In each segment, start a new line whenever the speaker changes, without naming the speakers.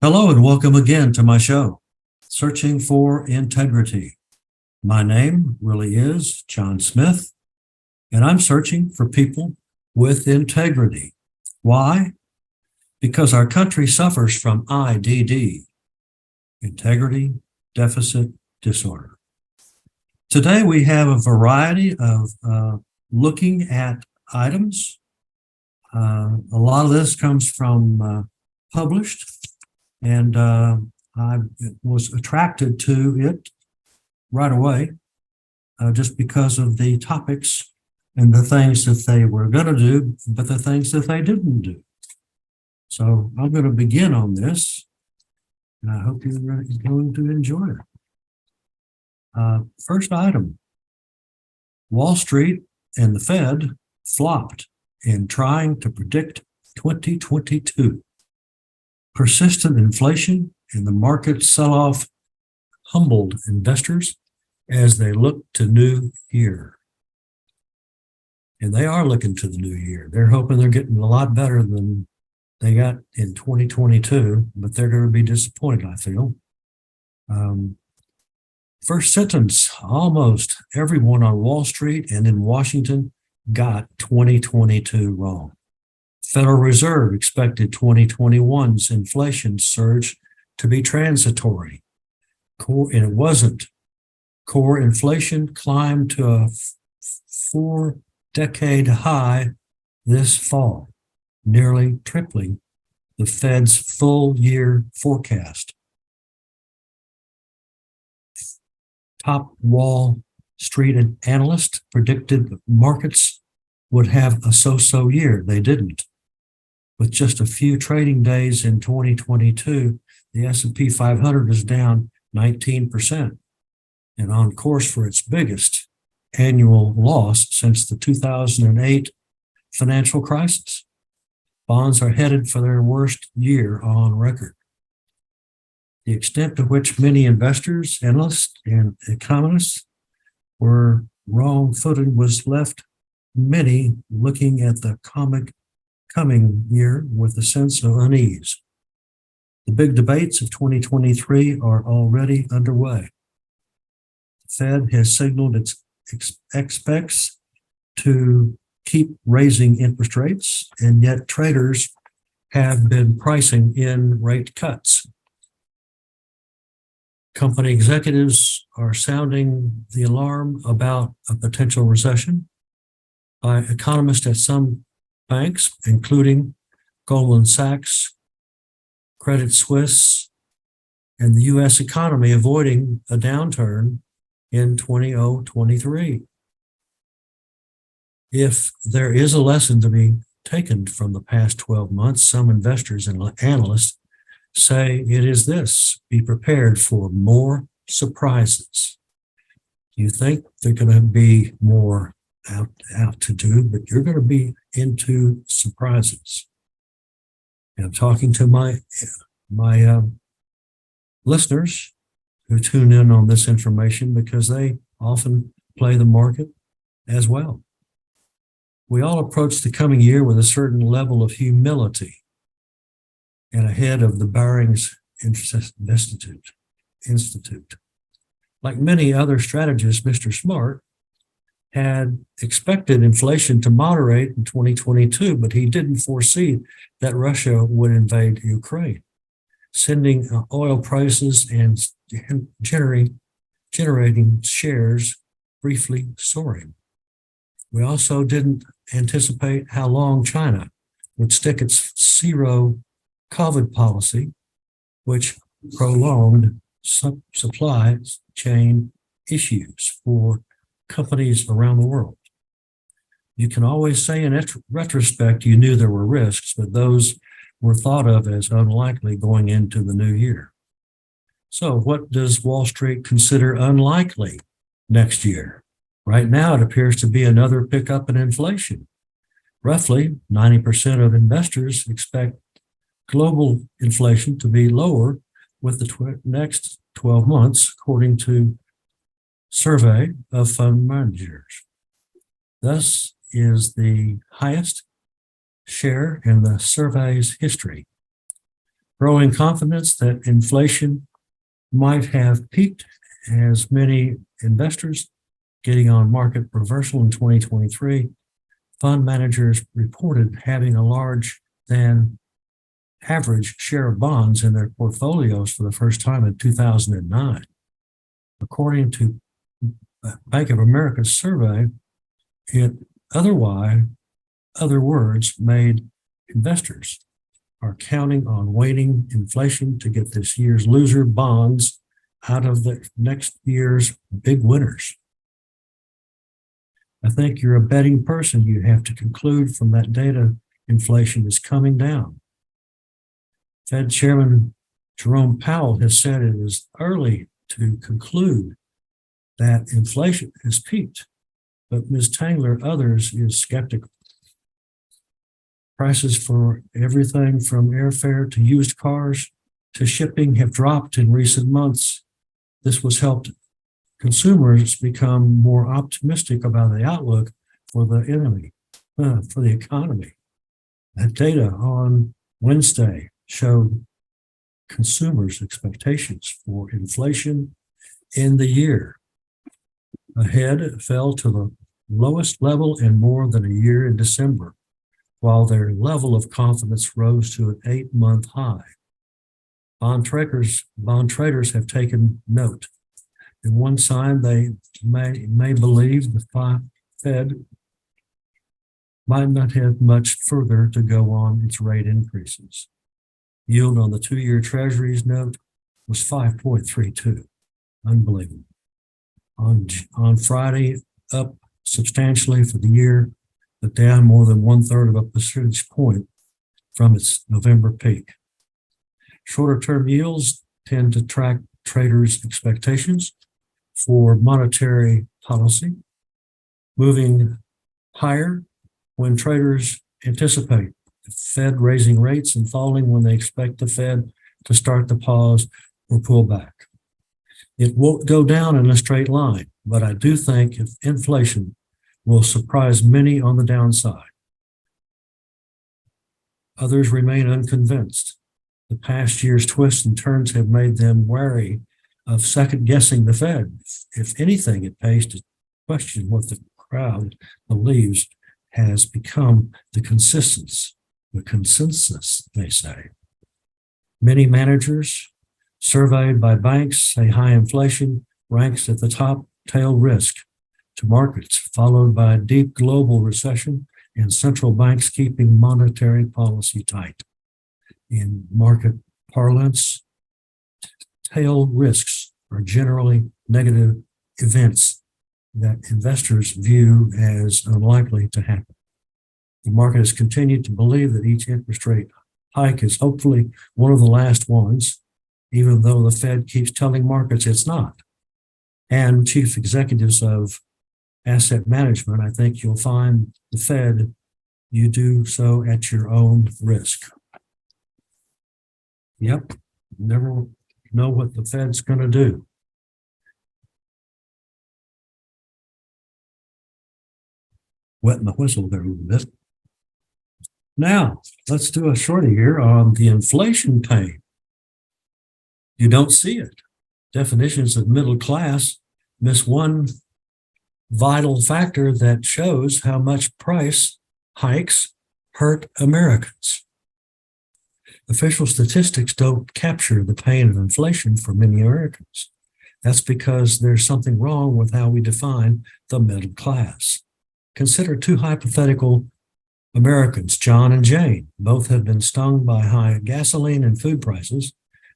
Hello and welcome again to my show, Searching for Integrity. My name really is John Smith, and I'm searching for people with integrity. Why? Because our country suffers from IDD, Integrity Deficit Disorder. Today we have a variety of looking at items. A lot of this comes from published, and I was attracted to it right away just because of the topics and the things that they were going to do, but the things that they didn't do. So I'm going to begin on this, and I hope you're going to enjoy it. First item, Wall Street and the Fed flopped in trying to predict 2022. Persistent inflation and the market sell-off humbled investors as they look to new year. And they are looking to the new year. They're hoping they're getting a lot better than they got in 2022, but they're going to be disappointed, I feel. First sentence, almost everyone on Wall Street and in Washington got 2022 wrong. Federal Reserve expected 2021's inflation surge to be transitory. And it wasn't. Core inflation climbed to a 4-decade high this fall, nearly tripling the Fed's full year forecast. Top Wall Street analysts predicted markets would have a so-so year. They didn't. With just a few trading days in 2022, the S&P 500 is down 19% and on course for its biggest annual loss since the 2008 financial crisis. Bonds are headed for their worst year on record. The extent to which many investors, analysts, and economists were wrong-footed was left many looking at the coming year with a sense of unease. The big debates of 2023 are already underway. The Fed has signaled it expects to keep raising interest rates, and yet traders have been pricing in rate cuts. Company executives are sounding the alarm about a potential recession by economists at some banks, including Goldman Sachs, Credit Suisse, and the U.S. economy avoiding a downturn in 2023. If there is a lesson to be taken from the past 12 months, some investors and analysts say it is this: be prepared for more surprises. You think they're going to be more out to do, but you're going to be into surprises. And I'm talking to my listeners who tune in on this information because they often play the market as well. We all approach the coming year with a certain level of humility and ahead of the Barings Institute. Like many other strategists, Mr. Smart had expected inflation to moderate in 2022, but he didn't foresee that Russia would invade Ukraine, sending oil prices and generating shares briefly soaring. We also didn't anticipate how long China would stick its zero COVID policy, which prolonged supply chain issues for companies around the world. You can always say in retrospect you knew there were risks, but those were thought of as unlikely going into the new year. So what does Wall Street consider unlikely next year? Right now, it appears to be another pickup in inflation. Roughly 90% of investors expect global inflation to be lower with the next 12 months, according to survey of fund managers. Thus is the highest share in the survey's history. Growing confidence that inflation might have peaked as many investors getting on market reversal in 2023. Fund managers reported having a large than average share of bonds in their portfolios for the first time in 2009. According to Bank of America's survey, it other words made investors are counting on waning inflation to get this year's loser bonds out of the next year's big winners. I think you're a betting person. You have to conclude from that data inflation is coming down. Fed Chairman Jerome Powell has said it is early to conclude that inflation has peaked, but Ms. Tangler, others, is skeptical. Prices for everything from airfare to used cars to shipping have dropped in recent months. This has helped consumers become more optimistic about the outlook for the economy. That data on Wednesday showed consumers' expectations for inflation in the year ahead fell to the lowest level in more than a year in December, while their level of confidence rose to an 8-month high. Bond traders have taken note. In one sign, they may believe the Fed might not have much further to go on its rate increases. Yield on the 2-year Treasuries note was 5.32. Unbelievable. On Friday, up substantially for the year, but down more than 1/3 of a percentage point from its November peak. Shorter term yields tend to track traders' expectations for monetary policy, moving higher when traders anticipate the Fed raising rates and falling when they expect the Fed to start to pause or pull back. It won't go down in a straight line, but I do think if inflation will surprise many on the downside. Others remain unconvinced. The past year's twists and turns have made them wary of second-guessing the Fed. If anything, it pays to question what the crowd believes has become the consensus, they say. Many managers surveyed by banks say high inflation ranks at the top tail risk to markets, followed by a deep global recession and central banks keeping monetary policy tight. In market parlance, tail risks are generally negative events that investors view as unlikely to happen. The market has continued to believe that each interest rate hike is hopefully one of the last ones, even though the Fed keeps telling markets it's not. And chief executives of asset management, I think you'll find the Fed, you do so at your own risk. Yep, never know what the Fed's going to do. Wetting the whistle there a little bit. Now, let's do a shorty here on the inflation pain. You don't see it. Definitions of middle class miss one vital factor that shows how much price hikes hurt Americans. Official statistics don't capture the pain of inflation for many Americans. That's because there's something wrong with how we define the middle class. Consider two hypothetical Americans, John and Jane. Both have been stung by high gasoline and food prices,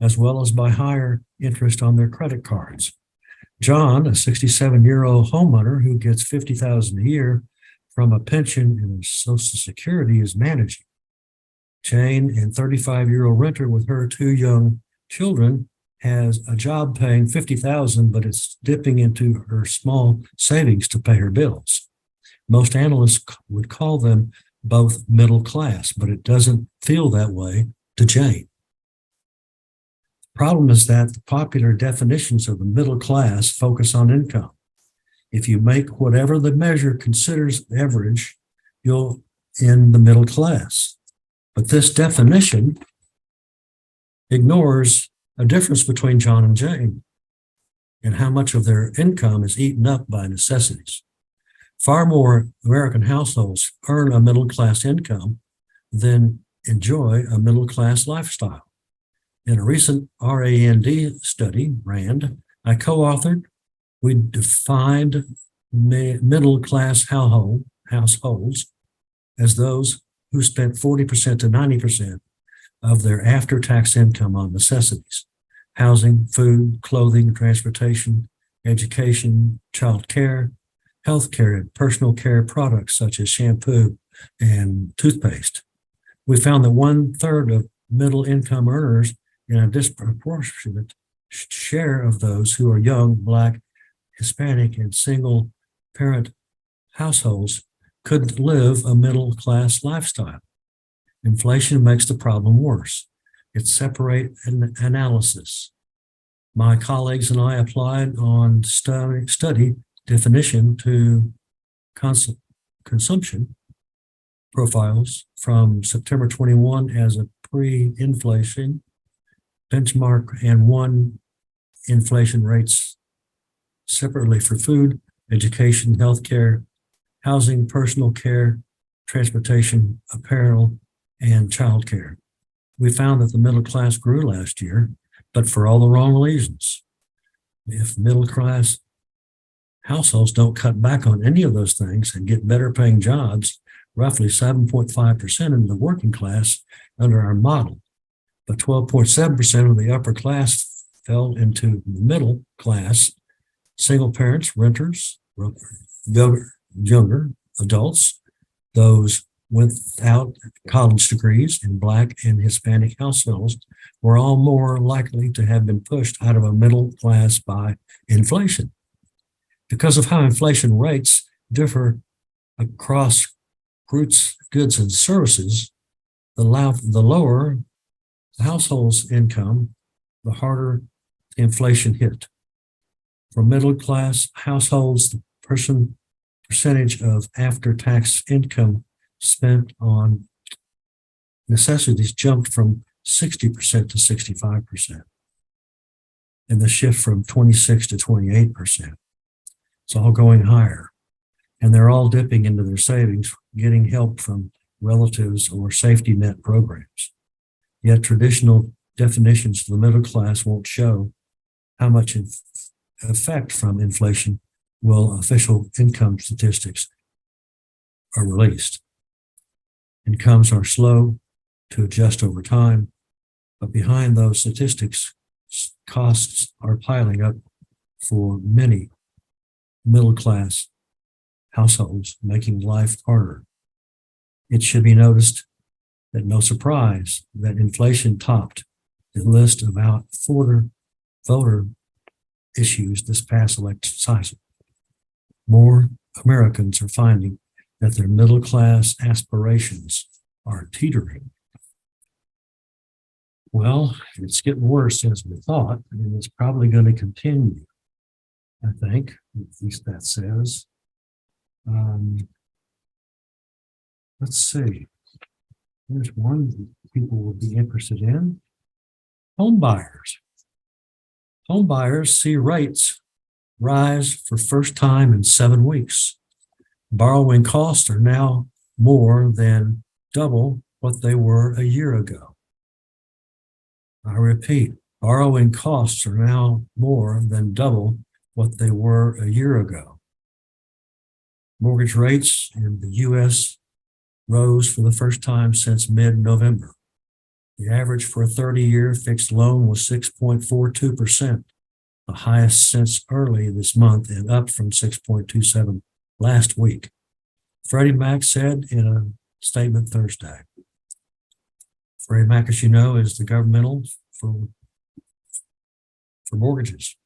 as well as by higher interest on their credit cards. John, a 67-year-old homeowner who gets $50,000 a year from a pension and a Social Security, is managing. Jane, a 35-year-old renter with her 2 young children, has a job paying $50,000, but it's dipping into her small savings to pay her bills. Most analysts would call them both middle class, but it doesn't feel that way to Jane. The problem is that the popular definitions of the middle class focus on income. If you make whatever the measure considers average, you'll in the middle class. But this definition ignores a difference between John and Jane and how much of their income is eaten up by necessities. Far more American households earn a middle-class income than enjoy a middle-class lifestyle. In a recent RAND study, RAND, I co-authored, we defined middle-class households as those who spent 40% to 90% of their after-tax income on necessities: housing, food, clothing, transportation, education, child care, health care, and personal care products such as shampoo and toothpaste. We found that 1/3 of middle income earners and a disproportionate share of those who are young, Black, Hispanic, and single parent households couldn't live a middle class lifestyle. Inflation makes the problem worse. It's separate analysis. My colleagues and I applied on study definition to consumption profiles from September 21 as a pre-inflation benchmark and one inflation rates separately for food, education, healthcare, housing, personal care, transportation, apparel, and childcare. We found that the middle class grew last year, but for all the wrong reasons. If middle class households don't cut back on any of those things and get better paying jobs, roughly 7.5% in the working class under our model, but 12.7% of the upper class fell into the middle class: single parents, renters, younger adults, those without college degrees, and Black and Hispanic households were all more likely to have been pushed out of a middle class by inflation. Because of how inflation rates differ across goods and services, the lower the household's income, the harder the inflation hit. For middle class households, the percentage of after-tax income spent on necessities jumped from 60% to 65%, and the shift from 26 to 28%. It's all going higher, and they're all dipping into their savings, getting help from relatives or safety net programs. Yet traditional definitions of the middle class won't show how much effect from inflation will official income statistics are released. Incomes are slow to adjust over time, but behind those statistics, costs are piling up for many middle class households, making life harder. It should be noticed that no surprise that inflation topped the list of voter issues this past election cycle. More Americans are finding that their middle class aspirations are teetering. Well, it's getting worse as we thought, and it's probably going to continue, I think, at least that says. Let's see. There's one that people will be interested in. Home buyers. Home buyers see rates rise for first time in 7 weeks. Borrowing costs are now more than double what they were a year ago. I repeat, borrowing costs are now more than double what they were a year ago. Mortgage rates in the U.S. rose for the first time since mid-November. The average for a 30-year fixed loan was 6.42%, the highest since early this month and up from 6.27 last week, Freddie Mac said in a statement Thursday. Freddie Mac, as you know, is the governmental for mortgages.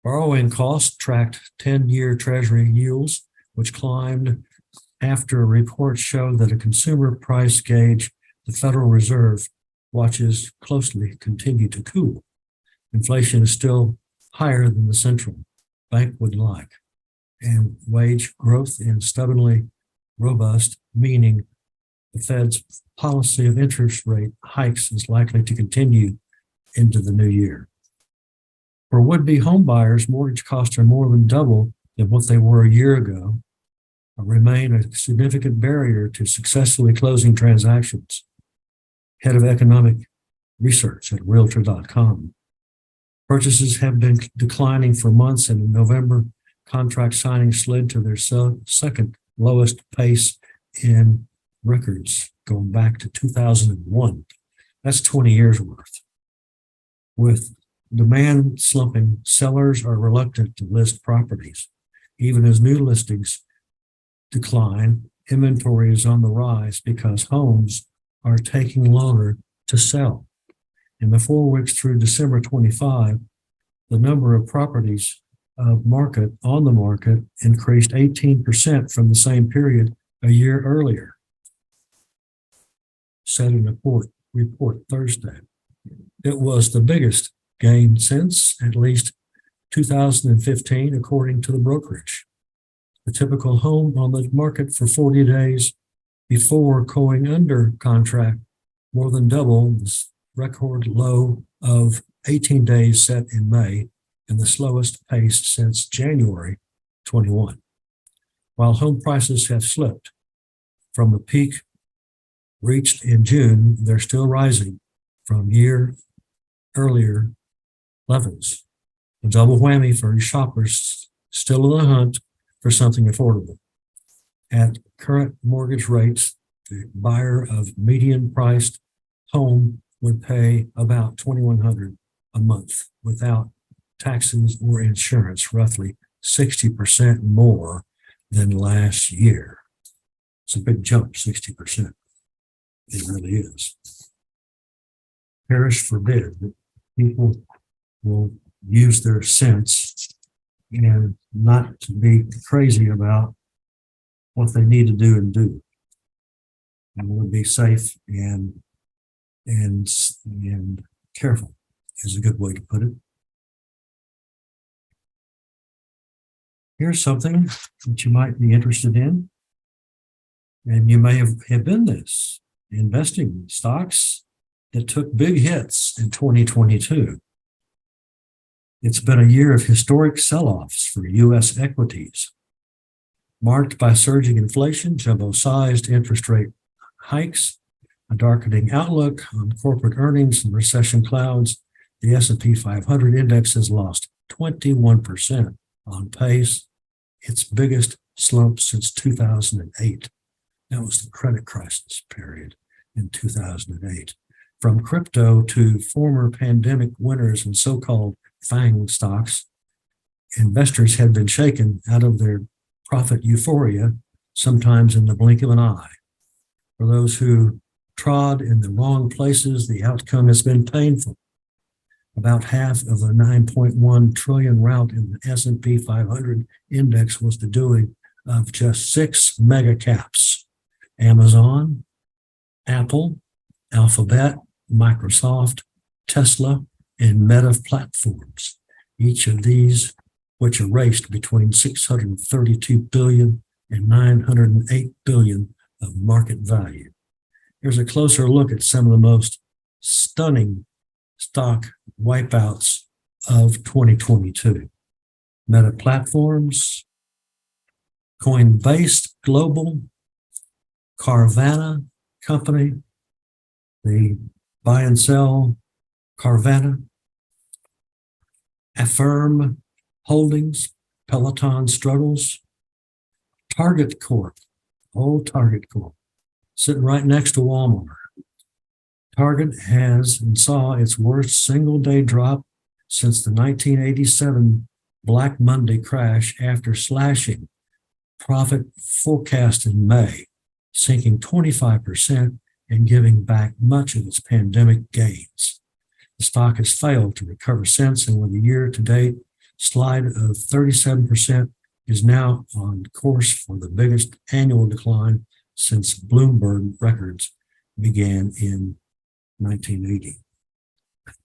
Borrowing costs tracked 10-year Treasury yields, which climbed after reports showed that a consumer price gauge the Federal Reserve watches closely continued to cool. Inflation is still higher than the central bank would like, and wage growth is stubbornly robust, meaning The Fed's policy of interest rate hikes is likely to continue into the new year. For would-be home buyers, mortgage costs are more than double than what they were a year ago, remain a significant barrier to successfully closing transactions. Head of economic research at Realtor.com. Purchases have been declining for months, and in November, contract signings slid to their second lowest pace in records, going back to 2001. That's 20 years worth. With demand slumping, sellers are reluctant to list properties. Even as new listings decline, inventory is on the rise because homes are taking longer to sell. In the 4 weeks through December 25, the number of properties on the market increased 18% from the same period a year earlier, said in a report Thursday. It was the biggest gain since at least 2015, according to the brokerage. The typical home on the market for 40 days before going under contract more than double the record low of 18 days set in May and the slowest pace since January 21. While home prices have slipped from the peak reached in June, they're still rising from year earlier levels. A double whammy for shoppers still in the hunt for something affordable. At current mortgage rates, the buyer of median-priced home would pay about $2,100 a month without taxes or insurance, roughly 60% more than last year. It's a big jump, 60%. It really is. Perish forbid that people will use their sense and not to be crazy about what they need to do and will be safe and careful is a good way to put it. Here's something that you might be interested in, and you may have been investing in stocks that took big hits in 2022. It's been a year of historic sell-offs for U.S. equities, marked by surging inflation, jumbo-sized interest rate hikes, a darkening outlook on corporate earnings and recession clouds. The S&P 500 index has lost 21% on pace, its biggest slump since 2008. That was the credit crisis period in 2008. From crypto to former pandemic winners and so-called FANG stocks, investors had been shaken out of their profit euphoria, sometimes in the blink of an eye. For those who trod in the wrong places, the outcome has been painful. About half of the 9.1 trillion rout in the S&P 500 index was the doing of just 6 mega caps: Amazon, Apple, Alphabet, Microsoft, Tesla, and Meta platforms. Each of these, which erased between 632 billion and 908 billion of market value. Here's a closer look at some of the most stunning stock wipeouts of 2022. Meta platforms, Coinbase Global, Carvana Company, the buy and sell Carvana, Affirm Holdings, Peloton struggles, Target Corp, Target Corp, sitting right next to Walmart. Target has and saw its worst single-day drop since the 1987 Black Monday crash after slashing profit forecast in May, sinking 25% and giving back much of its pandemic gains. The stock has failed to recover since, and with a year-to-date slide of 37%, is now on course for the biggest annual decline since Bloomberg records began in 1980.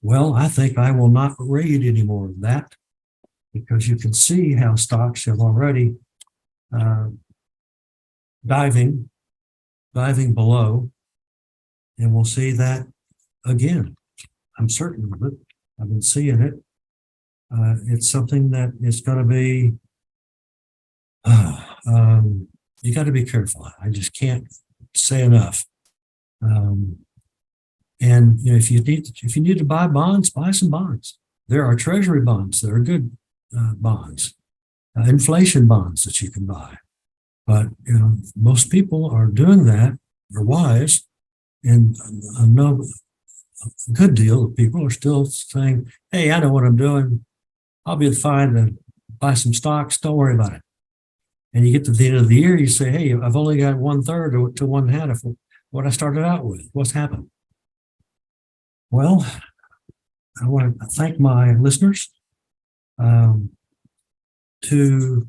Well, I think I will not read any more of that, because you can see how stocks have already diving diving below, and we'll see that again. I'm certain of it. I've been seeing it. It's something that is going to be, you got to be careful. I just can't say enough. And if you need to buy bonds, buy some bonds. There are treasury bonds that are good bonds, inflation bonds that you can buy. But most people are doing that. They're wise, and I know a good deal of people are still saying, "Hey, I know what I'm doing. I'll be fine to buy some stocks. Don't worry about it." And you get to the end of the year, you say, "Hey, I've only got 1/3 to 1/2 of what I started out with. What's happened?" Well, I want to thank my listeners to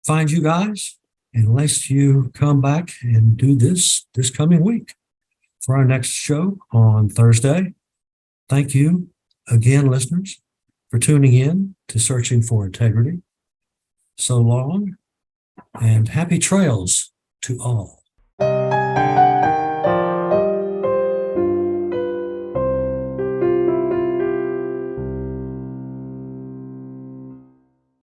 find you guys, unless you come back and do this coming week for our next show on Thursday. Thank you again, listeners, for tuning in to Searching for Integrity. So long, and happy trails to all.